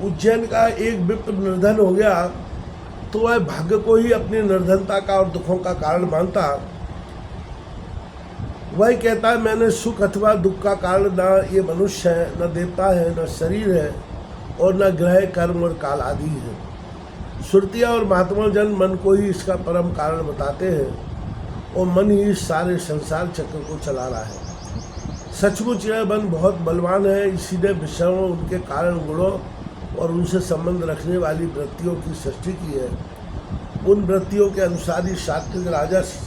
उज्जैन का एक विप्र निर्धन हो गया तो वह भाग्य को ही अपनी निर्धनता का और दुखों का कारण मानता। वही कहता है मैंने सुख अथवा दुख का कारण न ये मनुष्य है, न देवता है, न शरीर है और न ग्रह कर्म और काल आदि है। श्रुतियाँ और महात्मा जन मन को ही इसका परम कारण बताते हैं और मन ही इस सारे संसार चक्र को चला रहा है। सचमुच यह मन बहुत बलवान है, इसीलिए विषयों, उनके कारण गुणों और उनसे संबंध रखने वाली वृत्तियों की सृष्टि की है। उन वृत्तियों के अनुसार ही सात्विक, राजस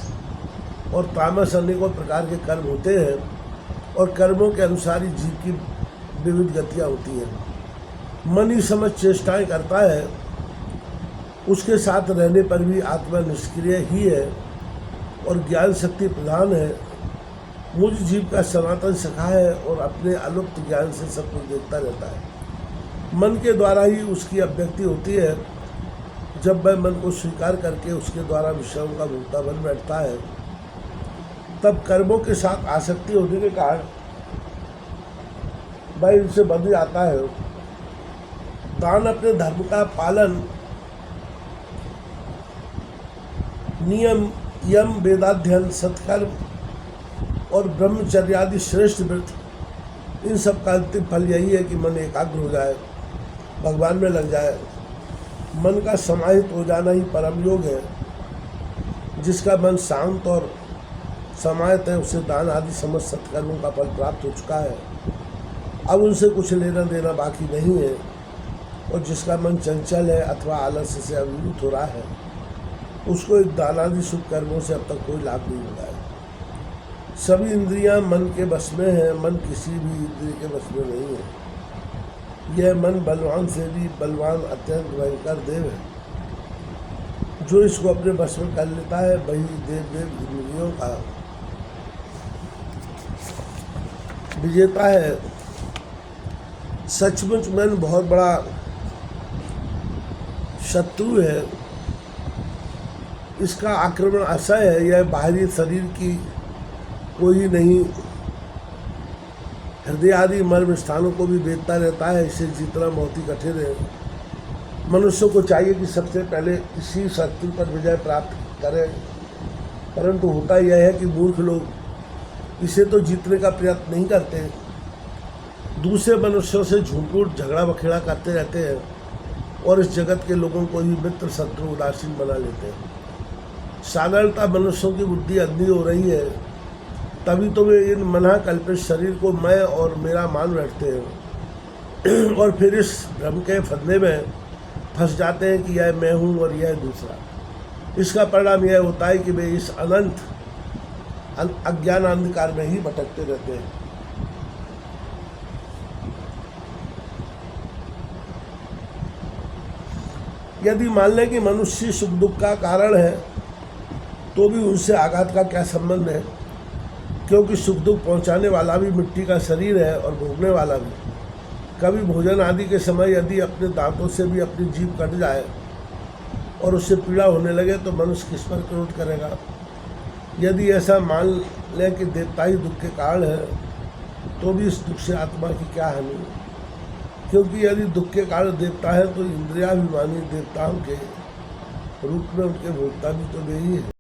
और तामस अनेकों प्रकार के कर्म होते हैं और कर्मों के अनुसार ही जीव की विविध गतियाँ होती हैं। मन ही समझ चेष्टाएं करता है, उसके साथ रहने पर भी आत्मा निष्क्रिय ही है और ज्ञान शक्ति प्रधान है। मुझ जीव का सनातन सखा है और अपने अलुप्त ज्ञान से सब कुछ देखता रहता है। मन के द्वारा ही उसकी अभिव्यक्ति होती है। जब वह मन को स्वीकार करके उसके द्वारा विषयों का भोक्ता बन बैठता है, तब कर्मों के साथ आसक्ति होने के कारण वह इनसे बंध जाता है। दान, अपने धर्म का पालन, नियम, यम, वेदाध्ययन, सत्कर्म और ब्रह्मचर्यादि श्रेष्ठ व्रत, इन सब का अंतिम फल यही है कि मन एकाग्र हो जाए, भगवान में लग जाए। मन का समाहित हो जाना ही परम योग है। जिसका मन शांत और समाहित है उसे दान आदि समस्त सत्कर्मों का फल प्राप्त हो चुका है। अब उनसे कुछ लेना देना बाकी नहीं है। और जिसका मन चंचल है अथवा आलस्य से अभिभूत हो रहा है, उसको एक दान आदि शुभ कर्मों से अब तक कोई लाभ नहीं मिला है। सभी इंद्रियां मन के बस में हैं, मन किसी भी इंद्रिय के बस में नहीं है। यह मन बलवान से भी बलवान अत्यंत भयंकर देव है। जो इसको अपने बस में कर लेता है वही देव इंद्रियों का विजेता है। सचमुच मन बहुत बड़ा शत्रु है। इसका आक्रमण असह्य है। यह बाहरी शरीर की कोई नहीं, हृदय आदि मर्म स्थानों को भी बेचता रहता है। इसे जितना बहुत ही कठिन है। मनुष्य को चाहिए कि सबसे पहले इसी शत्रु पर विजय प्राप्त करें, परंतु होता यह है कि मूर्ख लोग इसे तो जीतने का प्रयत्न नहीं करते, दूसरे मनुष्यों से झूठ झगड़ा बखेड़ा करते रहते हैं और इस जगत के लोगों को ही मित्र, शत्रु, उदासीन बना लेते हैं। साधारणतः मनुष्यों की बुद्धि अंधी हो रही है, तभी तो वे इन मना कल्पित शरीर को मैं और मेरा मान बैठते हैं और फिर इस भ्रम के फंदे में फंस जाते हैं कि यह मैं हूँ और यह दूसरा। इसका परिणाम यह होता है कि वे इस अनंत अज्ञान अंधकार में ही भटकते रहते हैं। यदि मान लें कि मनुष्य सुख दुख का कारण है, तो भी उनसे आघात का क्या संबंध है, क्योंकि सुख दुख पहुंचाने वाला भी मिट्टी का शरीर है और भोगने वाला भी। कभी भोजन आदि के समय यदि अपने दांतों से भी अपनी जीभ कट जाए और उससे पीड़ा होने लगे तो मनुष्य किस पर क्रोध करेगा। यदि ऐसा मान लें कि देवता ही दुख के कारण है, तो भी इस दुख से आत्मा की क्या हानि, क्योंकि यदि दुख के कारण देवता है तो इंद्रियाभिमानी देवताओं के रूप में उनके भोक्ता भी तो वे ही है।